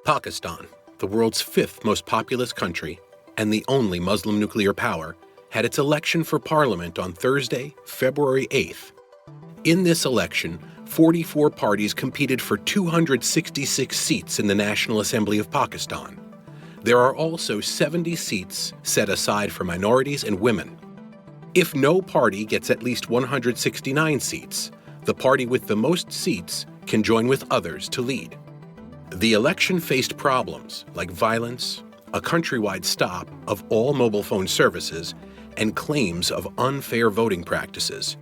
Pakistan, the world's fifth most populous country and the only Muslim nuclear power, had its election for parliament on Thursday, February 8th. In this election, 44 parties competed for 266 seats in the National Assembly of Pakistan. There are also 70 seats set aside for minorities and women. If no party gets at least 169 seats, the party with the most seats can join with others to lead. The election faced problems like violence, a countrywide stop of all mobile phone services, and claims of unfair voting practices.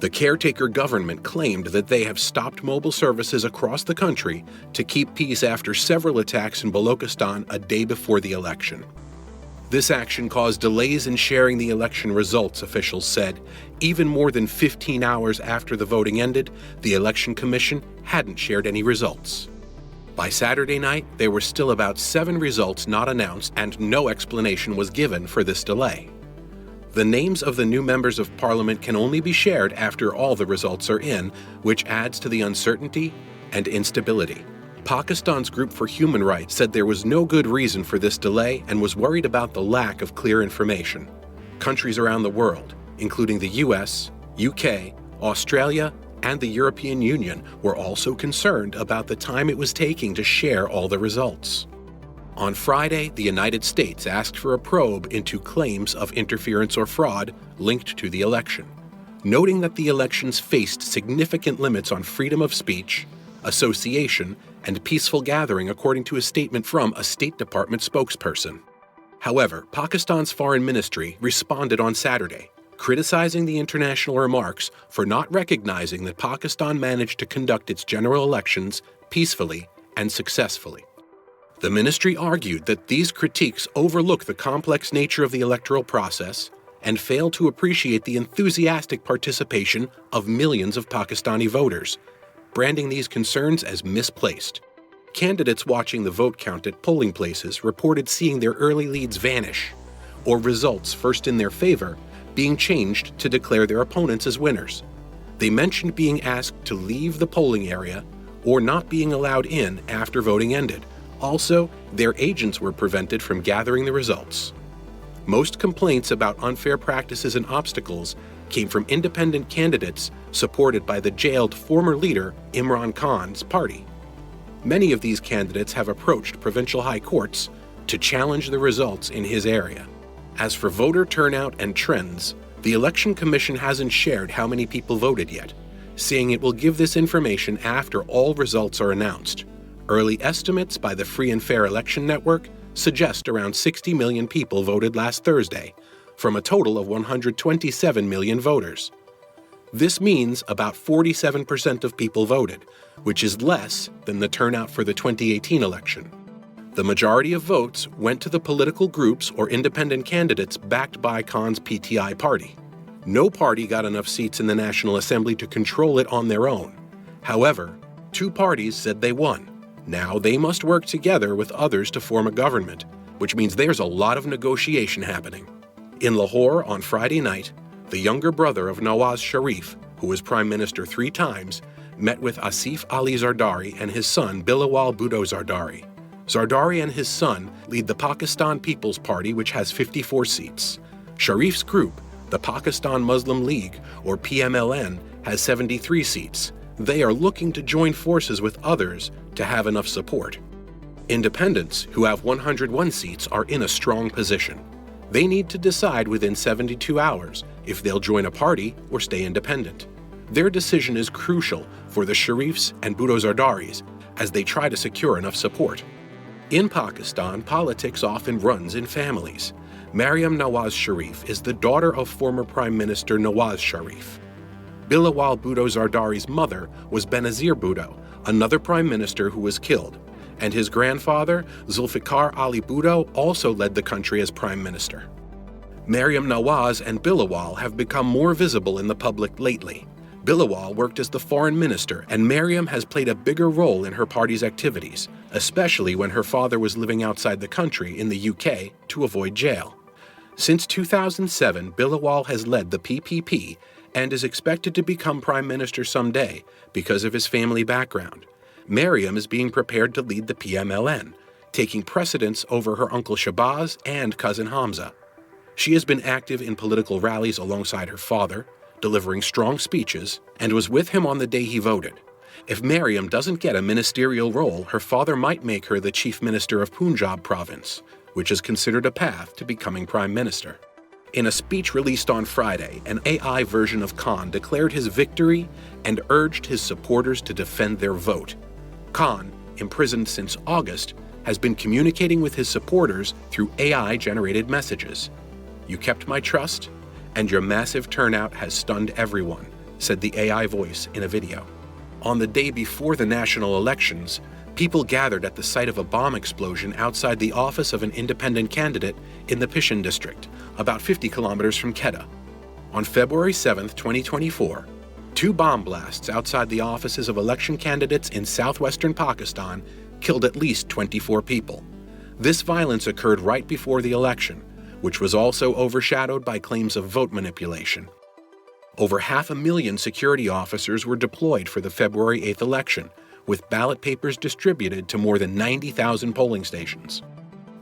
The caretaker government claimed that they have stopped mobile services across the country to keep peace after several attacks in Balochistan a day before the election. This action caused delays in sharing the election results, officials said. Even more than 15 hours after the voting ended, the Election Commission hadn't shared any results. By Saturday night, there were still about 7 results not announced, and no explanation was given for this delay. The names of the new members of parliament can only be shared after all the results are in, which adds to the uncertainty and instability. Pakistan's Group for Human Rights said there was no good reason for this delay and was worried about the lack of clear information. Countries around the world, including the US, UK, Australia, and the European Union, were also concerned about the time it was taking to share all the results. On Friday, the United States asked for a probe into claims of interference or fraud linked to the election, noting that the elections faced significant limits on freedom of speech, association, and peaceful gathering, according to a statement from a State Department spokesperson. However, Pakistan's foreign ministry responded on Saturday, criticizing the international remarks for not recognizing that Pakistan managed to conduct its general elections peacefully and successfully. The ministry argued that these critiques overlook the complex nature of the electoral process and fail to appreciate the enthusiastic participation of millions of Pakistani voters, branding these concerns as misplaced. Candidates watching the vote count at polling places reported seeing their early leads vanish, or results first in their favor being changed to declare their opponents as winners. They mentioned being asked to leave the polling area or not being allowed in after voting ended. Also, their agents were prevented from gathering the results. Most complaints about unfair practices and obstacles came from independent candidates supported by the jailed former leader Imran Khan's party. Many of these candidates have approached provincial high courts to challenge the results in his area. As for voter turnout and trends, the Election Commission hasn't shared how many people voted yet, saying it will give this information after all results are announced. Early estimates by the Free and Fair Election Network suggest around 60 million people voted last Thursday, from a total of 127 million voters. This means about 47% of people voted, which is less than the turnout for the 2018 election. The majority of votes went to the political groups or independent candidates backed by Khan's PTI party. No party got enough seats in the National Assembly to control it on their own. However, 2 parties said they won. Now they must work together with others to form a government, which means there's a lot of negotiation happening. In Lahore on Friday night, the younger brother of Nawaz Sharif, who was prime minister 3 times, met with Asif Ali Zardari and his son Bilawal Bhutto Zardari. Zardari and his son lead the Pakistan People's Party, which has 54 seats. Sharif's group, the Pakistan Muslim League, or PMLN, has 73 seats. They are looking to join forces with others to have enough support. Independents, who have 101 seats, are in a strong position. They need to decide within 72 hours if they'll join a party or stay independent. Their decision is crucial for the Sharifs and Bhutto Zardaris as they try to secure enough support. In Pakistan, politics often runs in families. Maryam Nawaz Sharif is the daughter of former Prime Minister Nawaz Sharif. Bilawal Bhutto Zardari's mother was Benazir Bhutto, another prime minister who was killed, and his grandfather, Zulfikar Ali Bhutto, also led the country as prime minister. Maryam Nawaz and Bilawal have become more visible in the public lately. Bilawal worked as the foreign minister, and Maryam has played a bigger role in her party's activities, especially when her father was living outside the country in the UK to avoid jail. Since 2007, Bilawal has led the PPP and is expected to become prime minister someday because of his family background. Maryam is being prepared to lead the PMLN, taking precedence over her uncle Shabazz and cousin Hamza. She has been active in political rallies alongside her father, delivering strong speeches, and was with him on the day he voted. If Mariam doesn't get a ministerial role, her father might make her the chief minister of Punjab province, which is considered a path to becoming prime minister. In a speech released on Friday, an AI version of Khan declared his victory and urged his supporters to defend their vote. Khan, imprisoned since August, has been communicating with his supporters through AI-generated messages. "You kept my trust, and your massive turnout has stunned everyone," said the AI voice in a video. On the day before the national elections, people gathered at the site of a bomb explosion outside the office of an independent candidate in the Pishin district, about 50 kilometers from Quetta. On February 7, 2024, 2 bomb blasts outside the offices of election candidates in southwestern Pakistan killed at least 24 people. This violence occurred right before the election, which was also overshadowed by claims of vote manipulation. Over 500,000 security officers were deployed for the February 8th election, with ballot papers distributed to more than 90,000 polling stations.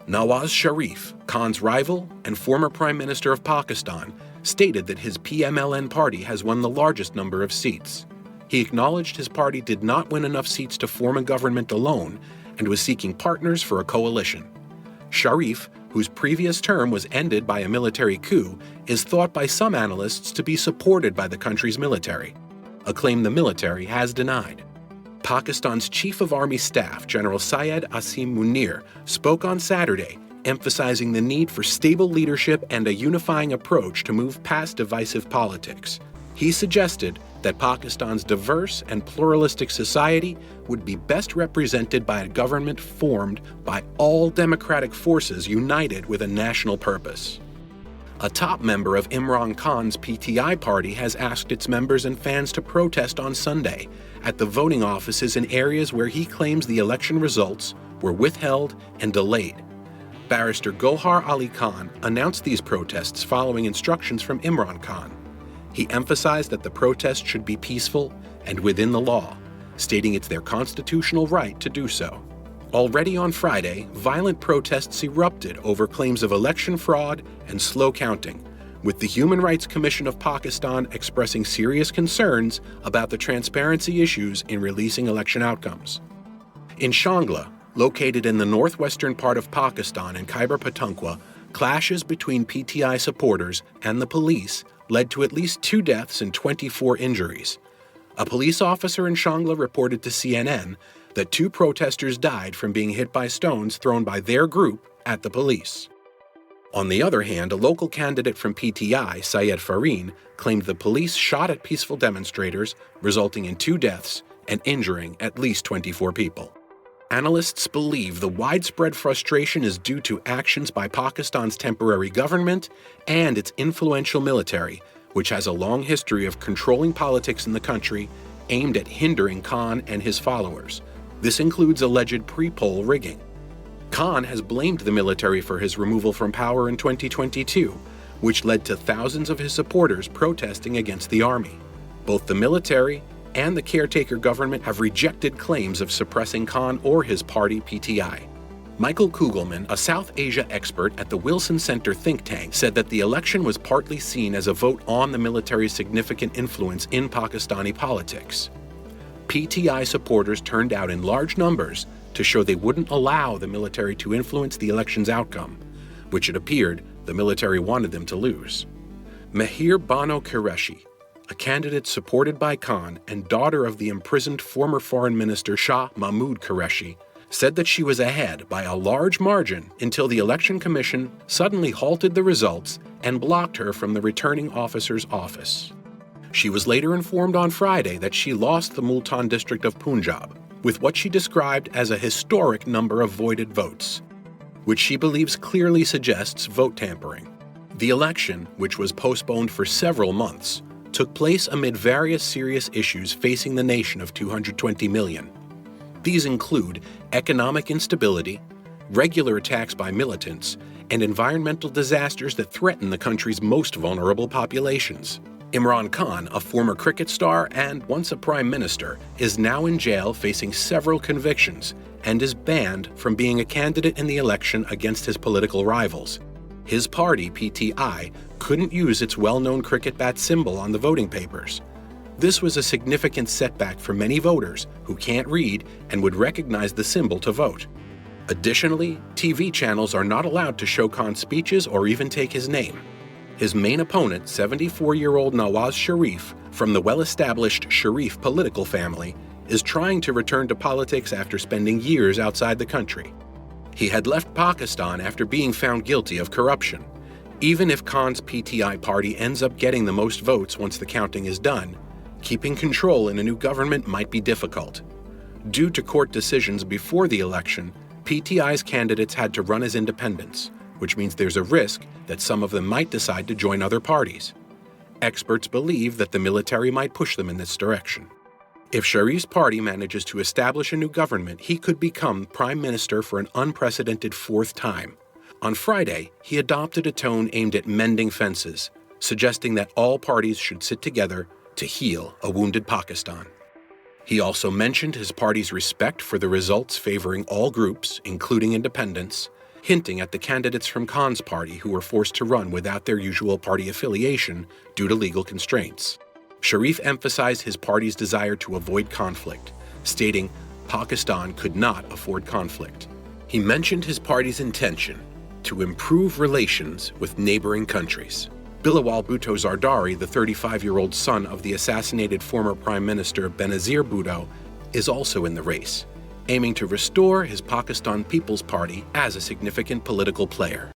Nawaz Sharif, Khan's rival and former Prime Minister of Pakistan, stated that his PMLN party has won the largest number of seats. He acknowledged his party did not win enough seats to form a government alone and was seeking partners for a coalition. Sharif, whose previous term was ended by a military coup, is thought by some analysts to be supported by the country's military, a claim the military has denied. Pakistan's Chief of Army Staff, General Syed Asim Munir, spoke on Saturday, emphasizing the need for stable leadership and a unifying approach to move past divisive politics. He suggested that Pakistan's diverse and pluralistic society would be best represented by a government formed by all democratic forces united with a national purpose. A top member of Imran Khan's PTI party has asked its members and fans to protest on Sunday at the voting offices in areas where he claims the election results were withheld and delayed. Barrister Gohar Ali Khan announced these protests following instructions from Imran Khan. He emphasized that the protests should be peaceful and within the law, stating it's their constitutional right to do so. Already on Friday, violent protests erupted over claims of election fraud and slow counting, with the Human Rights Commission of Pakistan expressing serious concerns about the transparency issues in releasing election outcomes. In Shangla, located in the northwestern part of Pakistan in Khyber Pakhtunkhwa, clashes between PTI supporters and the police led to at least 2 deaths and 24 injuries. A police officer in Shangla reported to CNN that 2 protesters died from being hit by stones thrown by their group at the police. On the other hand, a local candidate from PTI, Syed Fareen, claimed the police shot at peaceful demonstrators, resulting in 2 deaths and injuring at least 24 people. Analysts believe the widespread frustration is due to actions by Pakistan's temporary government and its influential military, which has a long history of controlling politics in the country aimed at hindering Khan and his followers. This includes alleged pre-poll rigging. Khan has blamed the military for his removal from power in 2022, which led to thousands of his supporters protesting against the army. Both the military and the caretaker government have rejected claims of suppressing Khan or his party PTI. Michael Kugelman, a South Asia expert at the Wilson Center think tank, said that the election was partly seen as a vote on the military's significant influence in Pakistani politics. PTI supporters turned out in large numbers to show they wouldn't allow the military to influence the election's outcome, which it appeared the military wanted them to lose. Mehir Bano Qureshi, a candidate supported by Khan and daughter of the imprisoned former Foreign Minister Shah Mahmood Qureshi, said that she was ahead by a large margin until the Election Commission suddenly halted the results and blocked her from the returning officer's office. She was later informed on Friday that she lost the Multan district of Punjab, with what she described as a historic number of voided votes, which she believes clearly suggests vote tampering. The election, which was postponed for several months, took place amid various serious issues facing the nation of 220 million. These include economic instability, regular attacks by militants, and environmental disasters that threaten the country's most vulnerable populations. Imran Khan, a former cricket star and once a prime minister, is now in jail facing several convictions and is banned from being a candidate in the election against his political rivals. His party, PTI, couldn't use its well-known cricket bat symbol on the voting papers. This was a significant setback for many voters who can't read and would recognize the symbol to vote. Additionally, TV channels are not allowed to show Khan's speeches or even take his name. His main opponent, 74-year-old Nawaz Sharif, from the well-established Sharif political family, is trying to return to politics after spending years outside the country. He had left Pakistan after being found guilty of corruption. Even if Khan's PTI party ends up getting the most votes once the counting is done, keeping control in a new government might be difficult. Due to court decisions before the election, PTI's candidates had to run as independents, which means there's a risk that some of them might decide to join other parties. Experts believe that the military might push them in this direction. If Sharif's party manages to establish a new government, he could become prime minister for an unprecedented fourth time. On Friday, he adopted a tone aimed at mending fences, suggesting that all parties should sit together to heal a wounded Pakistan. He also mentioned his party's respect for the results favoring all groups, including independents, hinting at the candidates from Khan's party who were forced to run without their usual party affiliation due to legal constraints. Sharif emphasized his party's desire to avoid conflict, stating Pakistan could not afford conflict. He mentioned his party's intention to improve relations with neighboring countries. Bilawal Bhutto Zardari, the 35-year-old son of the assassinated former Prime Minister Benazir Bhutto, is also in the race, aiming to restore his Pakistan People's Party as a significant political player.